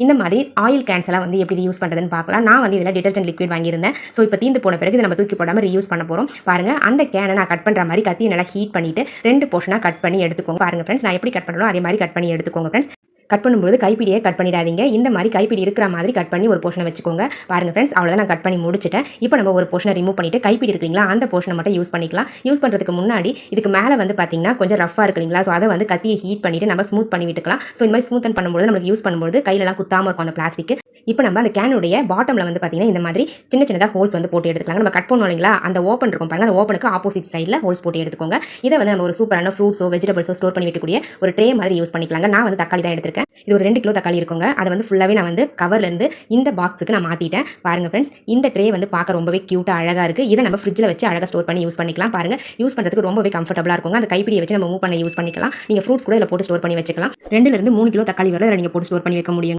இந்த மாதிரி oil Cannes எல்லாம் வந்து எப்படி யூஸ் பண்ணுறதுன்னு பார்க்கலாம். நான் வந்து இதில் டிடர்ஜென்ட் லிக்விட் வாங்கியிருந்தேன். ஸோ இப்போ தீந்து போன பிறகு இதை நம்ம தூக்கி போடாமல் ரீயூஸ் பண்ண போகிறோம். பாருங்கள், அந்த கேனை நான் கட் பண்ணுற மாதிரி கத்தியை நல்லா ஹீட் பண்ணிவிட்டு 2 போர்ஷனாக கட் பண்ணி எடுத்துக்கோங்க. பாருங்கள் ஃப்ரெண்ட்ஸ், நான் எப்படி கட் பண்ணணும் அதே மாதிரி கட் பண்ணி எடுத்துக்கோங்க ஃப்ரெண்ட்ஸ். கட் பண்ணும்போது கைப்பிடியே கட் பண்ணிடாதீங்க. இந்த மாதிரி கைப்பிடி இருக்கிற மாதிரி கட் பண்ணி ஒரு போர்ஷனை வச்சுக்கோங்க. பாருங்க ஃப்ரெண்ட்ஸ், அவ்வளோதான் நான் கட் பண்ணி முடிச்சிட்டேன். இப்போ நம்ம ஒரு போர்ஷனை ரிமூவ் பண்ணிட்டு கைப்பிடி இருக்குங்களா அந்த போர்ஷனை மட்டும் யூஸ் பண்ணிக்கலாம். யூஸ் பண்ணுறதுக்கு முன்னாடி இதுக்கு மேலே வந்து பார்த்தீங்கன்னா கொஞ்சம் ரஃபாக இருக்குங்களா, ஸோ அதை வந்து கத்தியை ஹீட் பண்ணிட்டு நம்ம ஸ்மூத் பண்ணி விட்டுக்கலாம். ஸோ இந்த மாதிரி ஸ்மூத் பண்ணும்போது நமக்கு யூஸ் பண்ணும்போது கையிலலாம் குத்தாமல் இருக்கும் அந்த பிளாஸ்டிக். இப்போ நம்ம அந்த கேனுடைய பாட்டமில் வந்து பார்த்தீங்கன்னா இந்த மாதிரி சின்ன சின்னதாக ஹோல்ஸ் வந்து போட்டு எடுத்துக்கலாம். நம்ம கட் பண்ணோம் இல்லைங்களா, அந்த ஓப்பன் இருக்கும் பாருங்க, அந்த ஓப்பனுக்கு ஆப்போசிட் சைடில் ஹோல்ஸ் போட்டு எடுத்துக்கோங்க. இதை வந்து நம்ம ஒரு சூப்பரான ஃப்ரூட்ஸோ வெஜிடபிள்ஸோ ஸ்டோர் பண்ணி வைக்கக்கூடிய ஒரு ட்ரே மாதிரி யூஸ் பண்ணிக்கலாங்க. நான் வந்து தக்காளி தான் எடுத்திருக்கேன். இது ஒரு 2 கிலோ தக்காளி இருக்குங்க. அதை வந்து ஃபுல்லாகவே நான் வந்து கவர்லேருந்து இந்த பாக்ஸுக்கு நான் மாற்றிட்டேன். பாருங்கள் ஃப்ரெண்ட்ஸ், இந்த ட்ரே வந்து பார்க்க ரொம்பவே க்யூட்டாக அழகாக இருக்குது. இதை நம்ம ஃப்ரிட்ஜில் வச்சு அழகாக ஸ்டோர் பண்ணி யூஸ் பண்ணிக்கலாம். பாருங்கள், யூஸ் பண்ணுறதுக்கு ரொம்பவே கம்ஃபர்டபுளாக இருக்குங்க. அந்த கைப்பிடியை வச்சு நம்ம மூவ் பண்ண யூஸ் பண்ணிக்கலாம். நீங்கள் ஃப்ரூட்ஸ் கூட இதில் போட்டு ஸ்டோர் பண்ணி வச்சுக்கலாம். 2 to 3 கிலோ தக்காளி வரை இதில் நீங்கள் போட்டு ஸ்டோர் பண்ணி வைக்க முடியும்.